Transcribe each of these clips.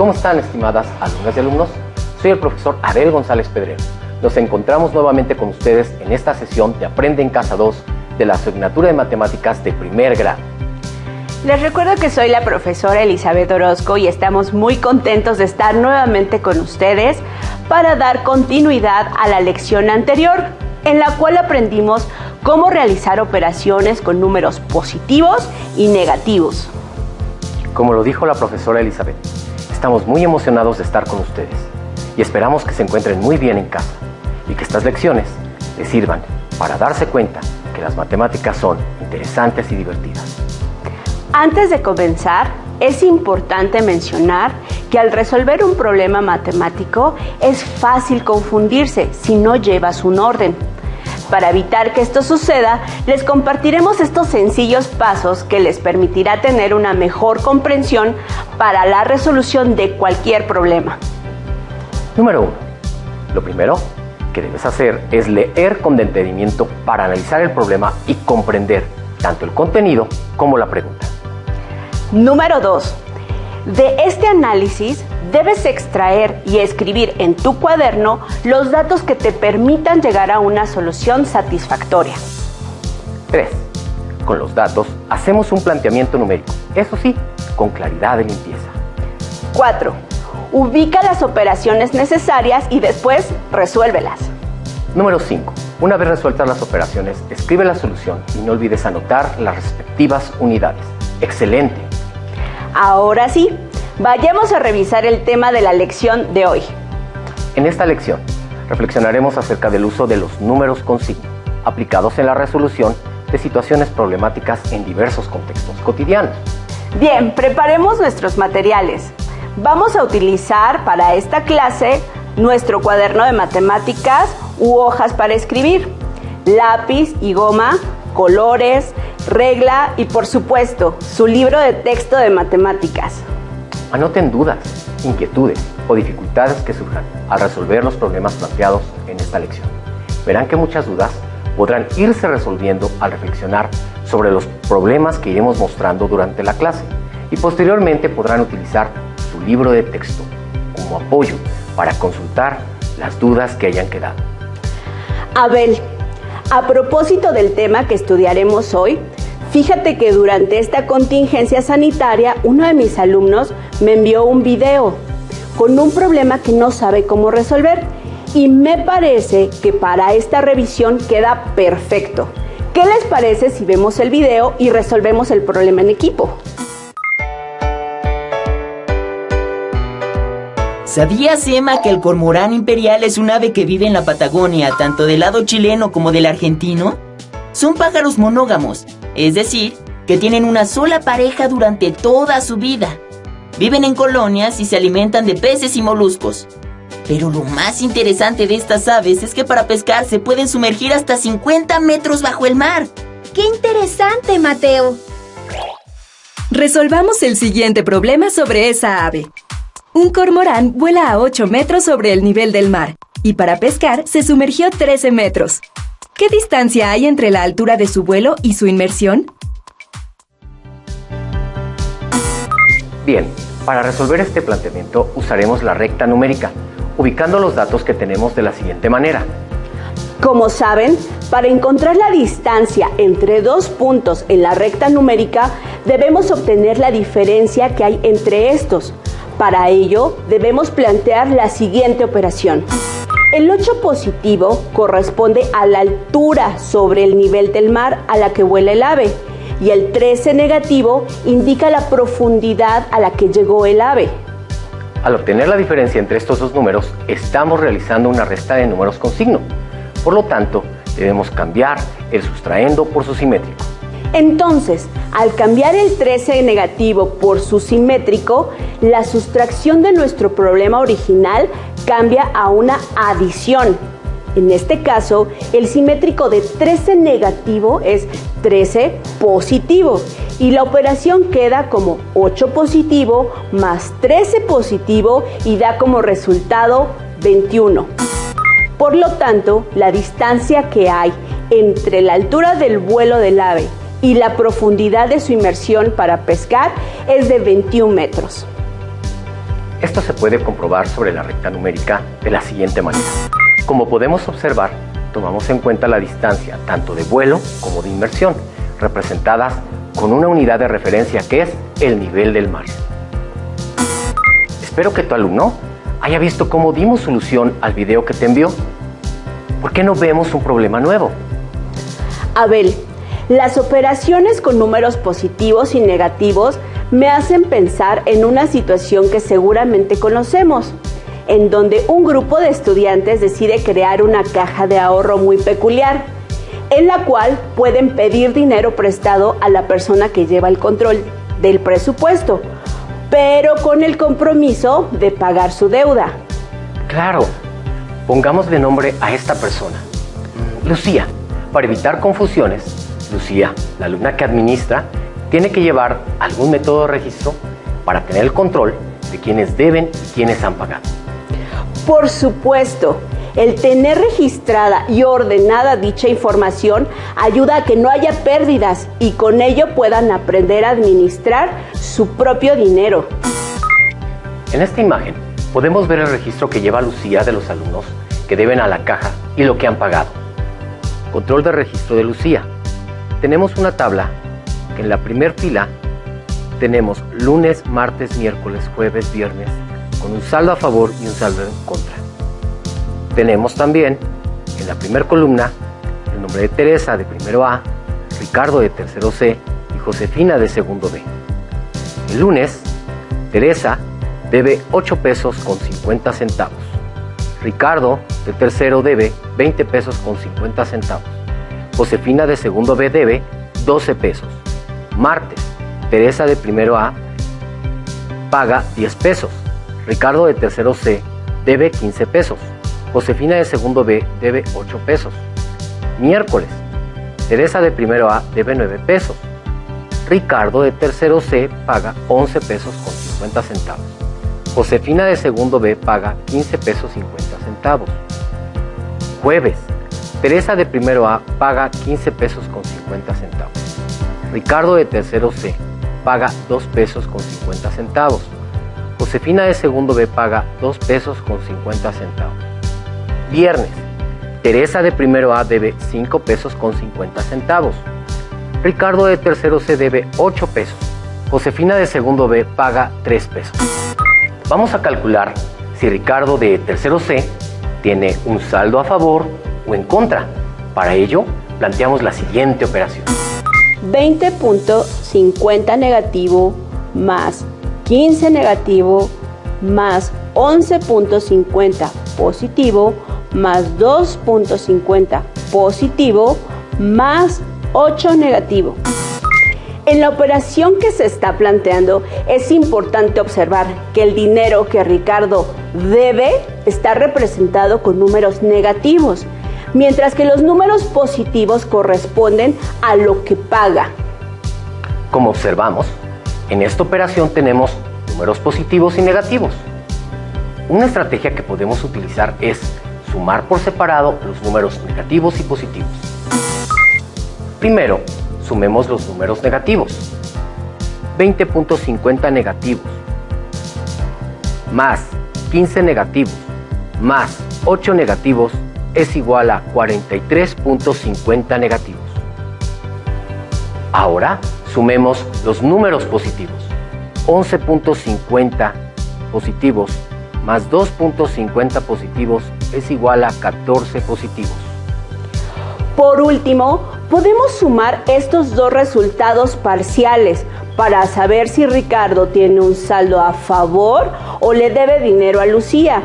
¿Cómo están, estimadas alumnas y alumnos? Soy el profesor Abel González Pedrero. Nos encontramos nuevamente con ustedes en esta sesión de Aprende en Casa 2 de la asignatura de Matemáticas de primer grado. Les recuerdo que soy la profesora Elizabeth Orozco y estamos muy contentos de estar nuevamente con ustedes para dar continuidad a la lección anterior, en la cual aprendimos cómo realizar operaciones con números positivos y negativos. Como lo dijo la profesora Elizabeth, estamos muy emocionados de estar con ustedes y esperamos que se encuentren muy bien en casa y que estas lecciones les sirvan para darse cuenta que las matemáticas son interesantes y divertidas. Antes de comenzar, es importante mencionar que al resolver un problema matemático es fácil confundirse si no llevas un orden. Para evitar que esto suceda, les compartiremos estos sencillos pasos que les permitirá tener una mejor comprensión para la resolución de cualquier problema. Número 1. Lo primero que debes hacer es leer con detenimiento para analizar el problema y comprender tanto el contenido como la pregunta. Número 2. De este análisis debes extraer y escribir en tu cuaderno los datos que te permitan llegar a una solución satisfactoria. 3. Con los datos hacemos un planteamiento numérico, eso sí, con claridad de limpieza. 4. Ubica las operaciones necesarias y después resuélvelas. Número 5. Una vez resueltas las operaciones, escribe la solución y no olvides anotar las respectivas unidades. ¡Excelente! Ahora sí, vayamos a revisar el tema de la lección de hoy. En esta lección, reflexionaremos acerca del uso de los números con signo, aplicados en la resolución de situaciones problemáticas en diversos contextos cotidianos. Bien, preparemos nuestros materiales. Vamos a utilizar para esta clase nuestro cuaderno de matemáticas u hojas para escribir, lápiz y goma, colores, regla y, por supuesto, su libro de texto de matemáticas. Anoten dudas, inquietudes o dificultades que surjan al resolver los problemas planteados en esta lección. Verán que muchas dudas podrán irse resolviendo al reflexionar sobre los problemas que iremos mostrando durante la clase y posteriormente podrán utilizar su libro de texto como apoyo para consultar las dudas que hayan quedado. Abel, a propósito del tema que estudiaremos hoy, fíjate que durante esta contingencia sanitaria, uno de mis alumnos me envió un video con un problema que no sabe cómo resolver y me parece que para esta revisión queda perfecto. ¿Qué les parece si vemos el video y resolvemos el problema en equipo? ¿Sabías, Emma, que el cormorán imperial es un ave que vive en la Patagonia, tanto del lado chileno como del argentino? Son pájaros monógamos, es decir, que tienen una sola pareja durante toda su vida. Viven en colonias y se alimentan de peces y moluscos. Pero lo más interesante de estas aves es que para pescar se pueden sumergir hasta 50 metros bajo el mar. ¡Qué interesante, Mateo! Resolvamos el siguiente problema sobre esa ave. Un cormorán vuela a 8 metros sobre el nivel del mar y para pescar se sumergió 13 metros. ¿Qué distancia hay entre la altura de su vuelo y su inmersión? Bien, para resolver este planteamiento usaremos la recta numérica, ubicando los datos que tenemos de la siguiente manera. Como saben, para encontrar la distancia entre dos puntos en la recta numérica, debemos obtener la diferencia que hay entre estos. Para ello, debemos plantear la siguiente operación. El 8 positivo corresponde a la altura sobre el nivel del mar a la que vuela el ave y el 13 negativo indica la profundidad a la que llegó el ave. Al obtener la diferencia entre estos dos números, estamos realizando una resta de números con signo. Por lo tanto, debemos cambiar el sustraendo por su simétrico. Entonces, al cambiar el 13 negativo por su simétrico, la sustracción de nuestro problema original cambia a una adición. En este caso, el simétrico de 13 negativo es 13 positivo y la operación queda como 8 positivo más 13 positivo y da como resultado 21. Por lo tanto, la distancia que hay entre la altura del vuelo del ave y la profundidad de su inmersión para pescar es de 21 metros. Esto se puede comprobar sobre la recta numérica de la siguiente manera. Como podemos observar, tomamos en cuenta la distancia tanto de vuelo como de inmersión, representadas con una unidad de referencia que es el nivel del mar. Espero que tu alumno haya visto cómo dimos solución al video que te envió. ¿Por qué no vemos un problema nuevo? Abel, las operaciones con números positivos y negativos me hacen pensar en una situación que seguramente conocemos, en donde un grupo de estudiantes decide crear una caja de ahorro muy peculiar, en la cual pueden pedir dinero prestado a la persona que lleva el control del presupuesto, pero con el compromiso de pagar su deuda. Claro, pongámosle nombre a esta persona, Lucía. Para evitar confusiones, Lucía, la alumna que administra, tiene que llevar algún método de registro para tener el control de quienes deben y quienes han pagado. Por supuesto, el tener registrada y ordenada dicha información ayuda a que no haya pérdidas y con ello puedan aprender a administrar su propio dinero. En esta imagen podemos ver el registro que lleva Lucía de los alumnos que deben a la caja y lo que han pagado. Control de registro de Lucía. Tenemos una tabla que en la primera fila tenemos lunes, martes, miércoles, jueves, viernes, con un saldo a favor y un saldo en contra. Tenemos también en la primera columna el nombre de Teresa de primero A, Ricardo de tercero C y Josefina de segundo B. El lunes, Teresa debe 8 pesos con 50 centavos. Ricardo de tercero debe 20 pesos con 50 centavos. Josefina de segundo B debe 12 pesos. Martes, Teresa de primero A paga 10 pesos. Ricardo de tercero C debe 15 pesos. Josefina de segundo B debe 8 pesos. Miércoles, Teresa de primero A debe 9 pesos. Ricardo de tercero C paga 11 pesos con 50 centavos. Josefina de segundo B paga 15 pesos 50 centavos. Jueves, Teresa de primero A paga 15 pesos con 50 centavos. Ricardo de tercero C paga 2 pesos con 50 centavos. Josefina de segundo B paga 2 pesos con 50 centavos. Viernes, Teresa de primero A debe 5 pesos con 50 centavos. Ricardo de tercero C debe 8 pesos. Josefina de segundo B paga 3 pesos. Vamos a calcular si Ricardo de tercero C tiene un saldo a favor o en contra. Para ello, planteamos la siguiente operación. 20.50 negativo más 15 negativo más 11.50 positivo más 2.50 positivo más 8 negativo. En la operación que se está planteando es importante observar que el dinero que Ricardo debe está representado con números negativos, mientras que los números positivos corresponden a lo que paga. Como observamos, en esta operación tenemos números positivos y negativos. Una estrategia que podemos utilizar es sumar por separado los números negativos y positivos. Primero, sumemos los números negativos. 20.50 negativos más 15 negativos más 8 negativos es igual a 43.50 negativos. Ahora sumemos los números positivos. 11.50 positivos más 2.50 positivos es igual a 14 positivos. Por último, podemos sumar estos dos resultados parciales para saber si Ricardo tiene un saldo a favor o le debe dinero a Lucía.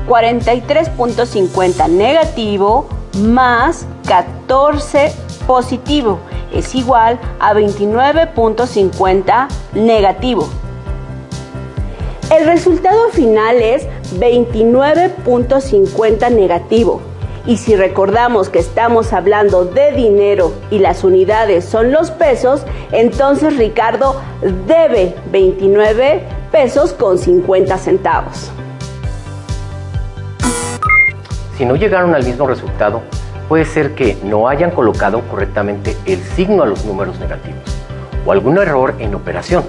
43.50 negativo más 14 positivo es igual a 29.50 negativo. El resultado final es 29.50 negativo. Y si recordamos que estamos hablando de dinero y las unidades son los pesos, entonces Ricardo debe 29 pesos con 50 centavos. Si no llegaron al mismo resultado, puede ser que no hayan colocado correctamente el signo a los números negativos o algún error en operación.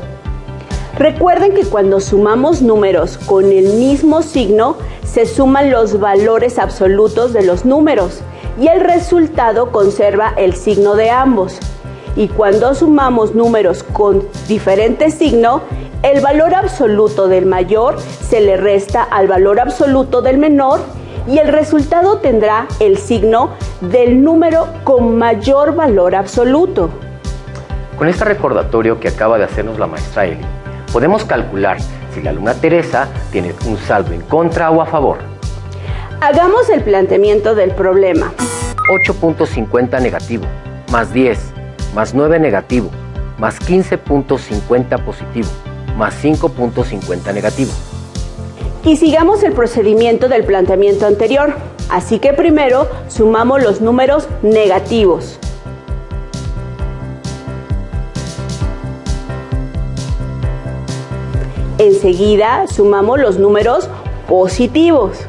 Recuerden que cuando sumamos números con el mismo signo, se suman los valores absolutos de los números y el resultado conserva el signo de ambos. Y cuando sumamos números con diferente signo, el valor absoluto del mayor se le resta al valor absoluto del menor y el resultado tendrá el signo del número con mayor valor absoluto. Con este recordatorio que acaba de hacernos la maestra Eli, podemos calcular si la alumna Teresa tiene un saldo en contra o a favor. Hagamos el planteamiento del problema. 8.50 negativo, más 10, más 9 negativo, más 15.50 positivo, más 5.50 negativo. Y sigamos el procedimiento del planteamiento anterior. Así que primero sumamos los números negativos. Enseguida sumamos los números positivos.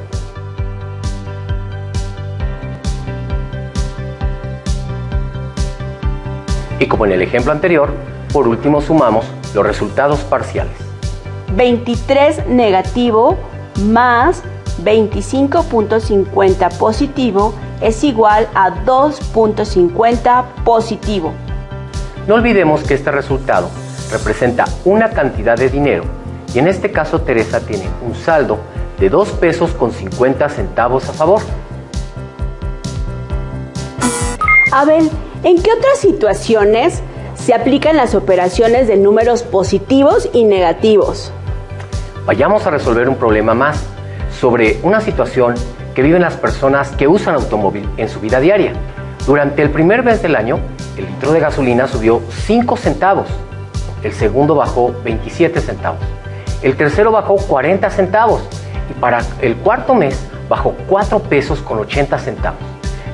Y como en el ejemplo anterior, por último sumamos los resultados parciales. 23 negativo más 25.50 positivo es igual a 2.50 positivo. No olvidemos que este resultado representa una cantidad de dinero y en este caso Teresa tiene un saldo de 2 pesos con 50 centavos a favor. Abel, ¿en qué otras situaciones se aplican las operaciones de números positivos y negativos? Vayamos a resolver un problema más sobre una situación que viven las personas que usan automóvil en su vida diaria. Durante el primer mes del año, el litro de gasolina subió 5 centavos, el segundo bajó 27 centavos, el tercero bajó 40 centavos y para el cuarto mes bajó 4 pesos con 80 centavos.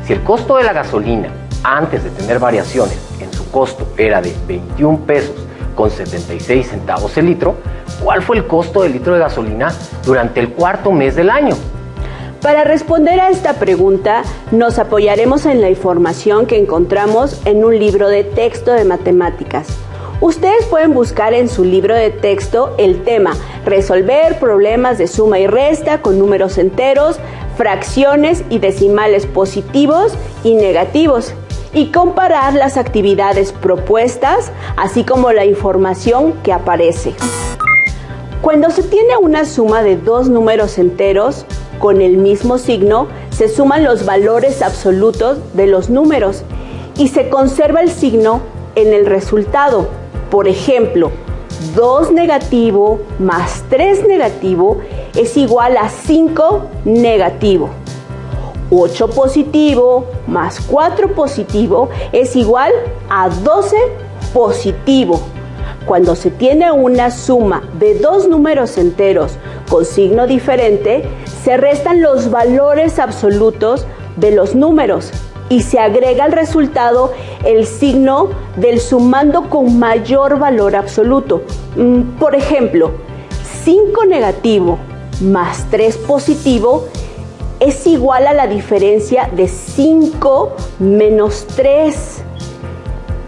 Si el costo de la gasolina, antes de tener variaciones en su costo, era de 21 pesos con 76 centavos el litro, ¿cuál fue el costo del litro de gasolina durante el cuarto mes del año? Para responder a esta pregunta, nos apoyaremos en la información que encontramos en un libro de texto de matemáticas. Ustedes pueden buscar en su libro de texto el tema resolver problemas de suma y resta con números enteros, fracciones y decimales positivos y negativos y comparar las actividades propuestas, así como la información que aparece. Cuando se tiene una suma de dos números enteros con el mismo signo, se suman los valores absolutos de los números y se conserva el signo en el resultado. Por ejemplo, 2 negativo más 3 negativo es igual a 5 negativo. 8 positivo más 4 positivo es igual a 12 positivo. Cuando se tiene una suma de dos números enteros con signo diferente, se restan los valores absolutos de los números y se agrega al resultado el signo del sumando con mayor valor absoluto. Por ejemplo, 5 negativo más 3 positivo es igual a la diferencia de 5 menos 3,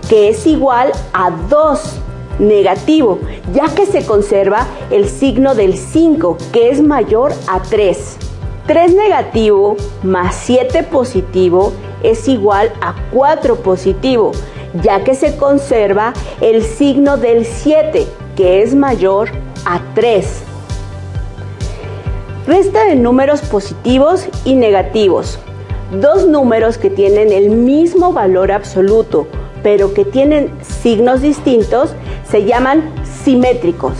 que es igual a 2 negativo, ya que se conserva el signo del 5, que es mayor a 3. 3 negativo más 7 positivo es igual a 4 positivo, ya que se conserva el signo del 7, que es mayor a 3. Resta de números positivos y negativos. Dos números que tienen el mismo valor absoluto, pero que tienen signos distintos, se llaman simétricos.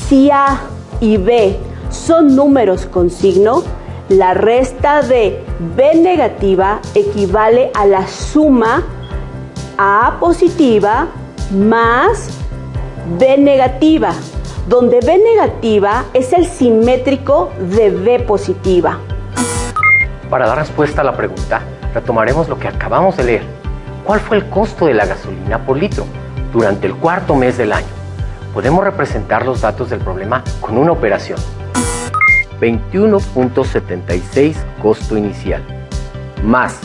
Si A y B son números con signo, la resta de B negativa equivale a la suma A positiva más B negativa, donde B negativa es el simétrico de B positiva. Para dar respuesta a la pregunta, retomaremos lo que acabamos de leer. ¿Cuál fue el costo de la gasolina por litro durante el cuarto mes del año? Podemos representar los datos del problema con una operación. 21.76 costo inicial más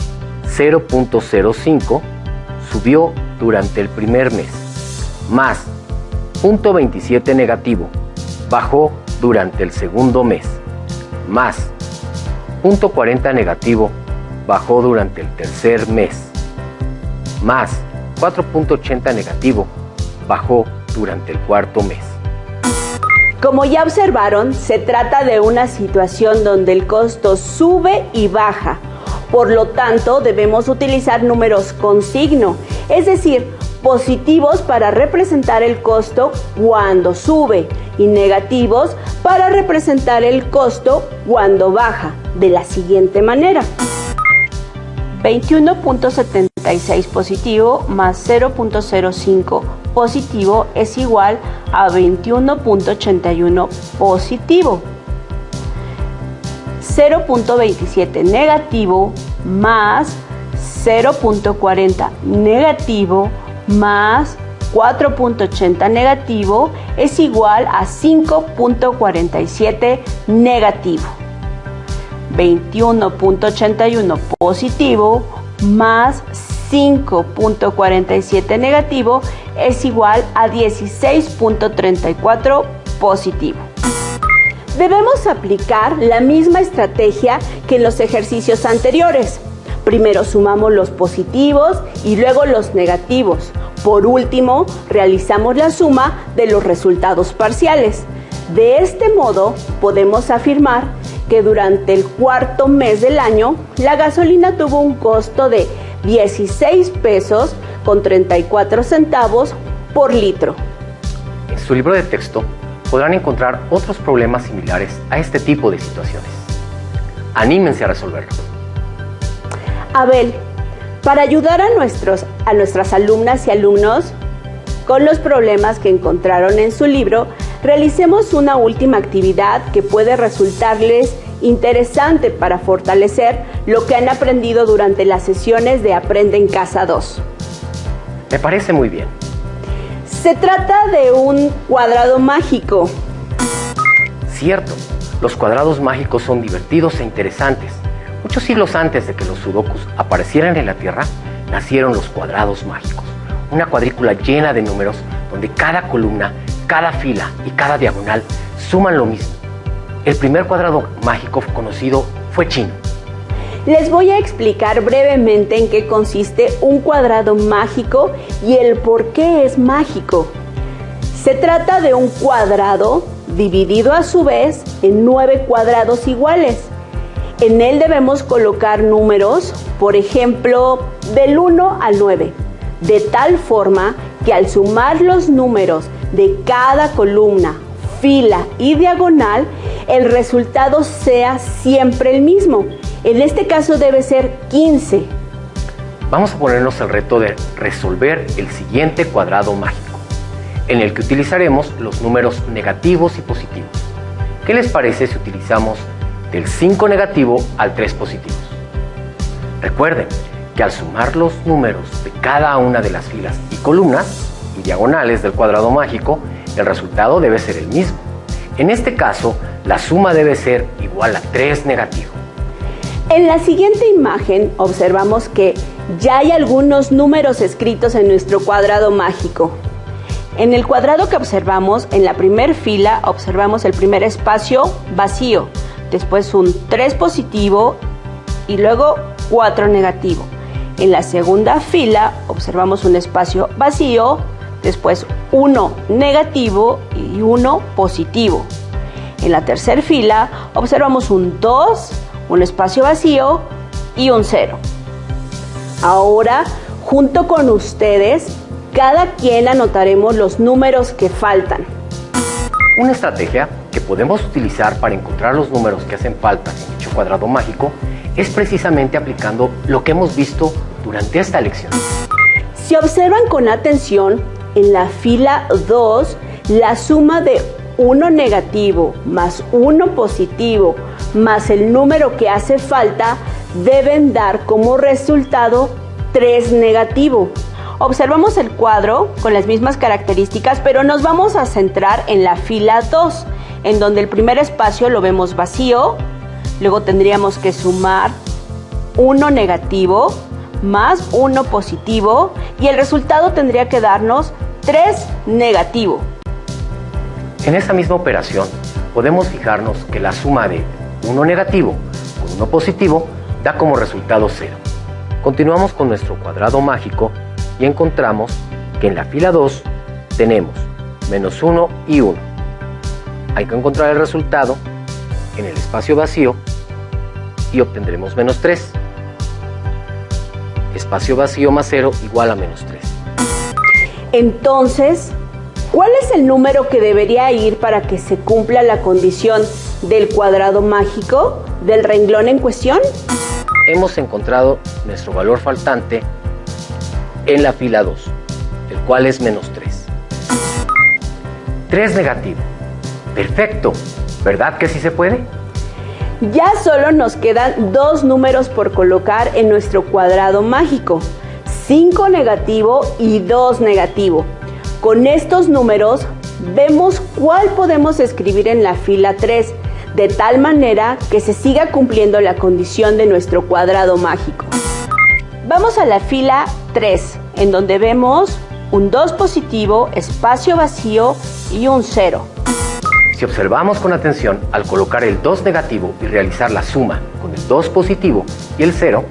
0.05 subió durante el primer mes más 0.27 negativo, bajó durante el segundo mes, más 0.40 negativo, bajó durante el tercer mes, más 4.80 negativo, bajó durante el cuarto mes. Como ya observaron, se trata de una situación donde el costo sube y baja. Por lo tanto, debemos utilizar números con signo, es decir, positivos para representar el costo cuando sube y negativos para representar el costo cuando baja, de la siguiente manera. 21.76 positivo más 0.05 positivo es igual a 21.81 positivo. 0.27 negativo más 0.40 negativo más 4.80 negativo es igual a 5.47 negativo. 21.81 positivo más 5.47 negativo es igual a 16.34 positivo. Debemos aplicar la misma estrategia que en los ejercicios anteriores. Primero sumamos los positivos y luego los negativos. Por último, realizamos la suma de los resultados parciales. De este modo, podemos afirmar que durante el cuarto mes del año, la gasolina tuvo un costo de 16 pesos con 34 centavos por litro. En su libro de texto podrán encontrar otros problemas similares a este tipo de situaciones. Anímense a resolverlos. Abel, para ayudar a nuestras alumnas y alumnos con los problemas que encontraron en su libro, realicemos una última actividad que puede resultarles interesante para fortalecer lo que han aprendido durante las sesiones de Aprende en Casa 2. Me parece muy bien. Se trata de un cuadrado mágico. Cierto, los cuadrados mágicos son divertidos e interesantes. Muchos siglos antes de que los sudokus aparecieran en la Tierra, nacieron los cuadrados mágicos. Una cuadrícula llena de números donde cada columna, cada fila y cada diagonal suman lo mismo. El primer cuadrado mágico conocido fue chino. Les voy a explicar brevemente en qué consiste un cuadrado mágico y el por qué es mágico. Se trata de un cuadrado dividido a su vez en 9 cuadrados iguales. En él debemos colocar números, por ejemplo, del 1 al 9, de tal forma que al sumar los números de cada columna, fila y diagonal, el resultado sea siempre el mismo. En este caso debe ser 15. Vamos a ponernos el reto de resolver el siguiente cuadrado mágico, en el que utilizaremos los números negativos y positivos. ¿Qué les parece si utilizamos del 5 negativo al 3 positivos? Recuerden que al sumar los números de cada una de las filas y columnas y diagonales del cuadrado mágico, el resultado debe ser el mismo. En este caso, la suma debe ser igual a 3 negativo. En la siguiente imagen observamos que ya hay algunos números escritos en nuestro cuadrado mágico. En el cuadrado que observamos, en la primera fila, observamos el primer espacio vacío, después un 3 positivo y luego 4 negativo. En la segunda fila observamos un espacio vacío, después 1 negativo y 1 positivo. En la tercera fila observamos un 2, un espacio vacío y un 0. Ahora, junto con ustedes, cada quien anotaremos los números que faltan. Una estrategia que podemos utilizar para encontrar los números que hacen falta en dicho cuadrado mágico es precisamente aplicando lo que hemos visto durante esta lección. Si observan con atención, en la fila 2, la suma de 1 negativo más 1 positivo más el número que hace falta deben dar como resultado 3 negativo. Observamos el cuadro con las mismas características, pero nos vamos a centrar en la fila 2, en donde el primer espacio lo vemos vacío, luego tendríamos que sumar 1 negativo más 1 positivo y el resultado tendría que darnos 3 negativo. En esa misma operación podemos fijarnos que la suma de 1 negativo con 1 positivo da como resultado 0. Continuamos con nuestro cuadrado mágico y encontramos que en la fila 2 tenemos menos 1 y 1. Hay que encontrar el resultado en el espacio vacío y obtendremos menos 3. Espacio vacío más 0 igual a menos 3. Entonces, ¿cuál es el número que debería ir para que se cumpla la condición del cuadrado mágico del renglón en cuestión? Hemos encontrado nuestro valor faltante en la fila 2, el cual es menos 3. 3 negativo. Perfecto. ¿Verdad que sí se puede? Ya solo nos quedan 2 números por colocar en nuestro cuadrado mágico. 5 negativo y 2 negativo. Con estos números vemos cuál podemos escribir en la fila 3, de tal manera que se siga cumpliendo la condición de nuestro cuadrado mágico. Vamos a la fila 3, en donde vemos un 2 positivo, espacio vacío y un 0. Si observamos con atención, al colocar el 2 negativo y realizar la suma con el 2 positivo y el 0,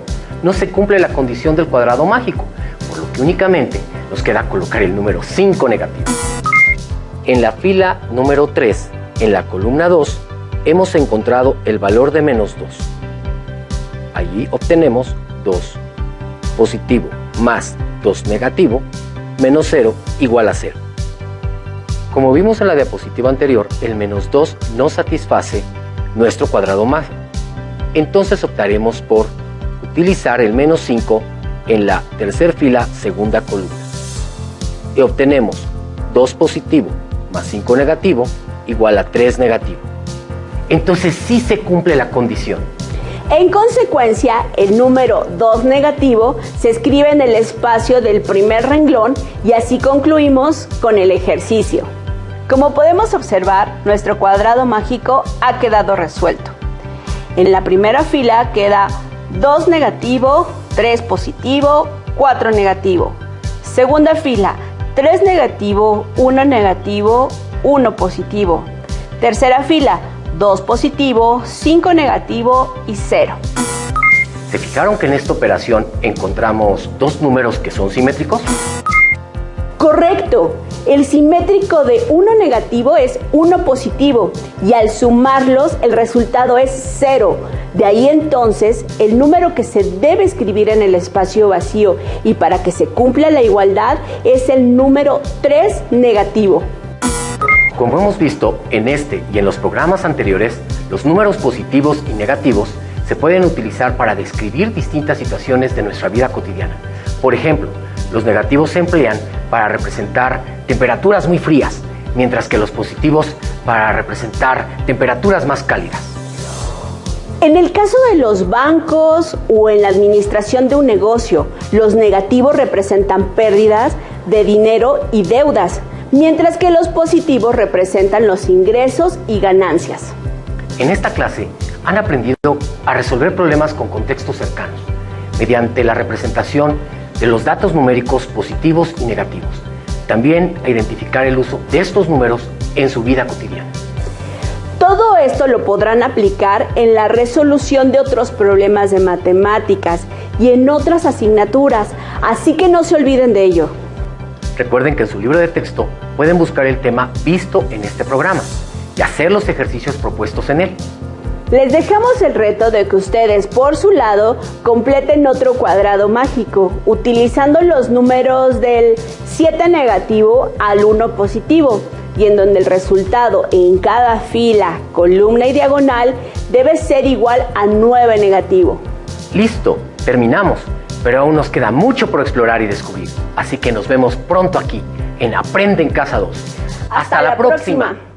no se cumple la condición del cuadrado mágico, por lo que únicamente nos queda colocar el número 5 negativo. En la fila número 3, en la columna 2, hemos encontrado el valor de menos 2. Allí obtenemos 2 positivo más 2 negativo menos 0 igual a 0. Como vimos en la diapositiva anterior, el menos 2 no satisface nuestro cuadrado mágico. Entonces optaremos por utilizar el menos 5 en la tercera fila, segunda columna. Y obtenemos 2 positivo más 5 negativo igual a 3 negativo. Entonces sí se cumple la condición. En consecuencia, el número 2 negativo se escribe en el espacio del primer renglón y así concluimos con el ejercicio. Como podemos observar, nuestro cuadrado mágico ha quedado resuelto. En la primera fila queda 2 negativo, 3 positivo, 4 negativo. Segunda fila, 3 negativo, 1 negativo, 1 positivo. Tercera fila, 2 positivo, 5 negativo y 0. ¿Se fijaron que en esta operación encontramos 2 números que son simétricos? Correcto. El simétrico de 1 negativo es 1 positivo y al sumarlos el resultado es 0. De ahí entonces el número que se debe escribir en el espacio vacío y para que se cumpla la igualdad es el número 3 negativo. Como hemos visto en este y en los programas anteriores, los números positivos y negativos se pueden utilizar para describir distintas situaciones de nuestra vida cotidiana. Por ejemplo, los negativos se emplean para representar temperaturas muy frías, mientras que los positivos para representar temperaturas más cálidas. En el caso de los bancos o en la administración de un negocio, los negativos representan pérdidas de dinero y deudas, mientras que los positivos representan los ingresos y ganancias. En esta clase han aprendido a resolver problemas con contextos cercanos, mediante la representación de los datos numéricos positivos y negativos. También a identificar el uso de estos números en su vida cotidiana. Todo esto lo podrán aplicar en la resolución de otros problemas de matemáticas y en otras asignaturas, así que no se olviden de ello. Recuerden que en su libro de texto pueden buscar el tema visto en este programa y hacer los ejercicios propuestos en él. Les dejamos el reto de que ustedes, por su lado, completen otro cuadrado mágico, utilizando los números del 7 negativo al 1 positivo, y en donde el resultado en cada fila, columna y diagonal debe ser igual a 9 negativo. Listo, terminamos, pero aún nos queda mucho por explorar y descubrir. Así que nos vemos pronto aquí, en Aprende en Casa 2. ¡Hasta la próxima!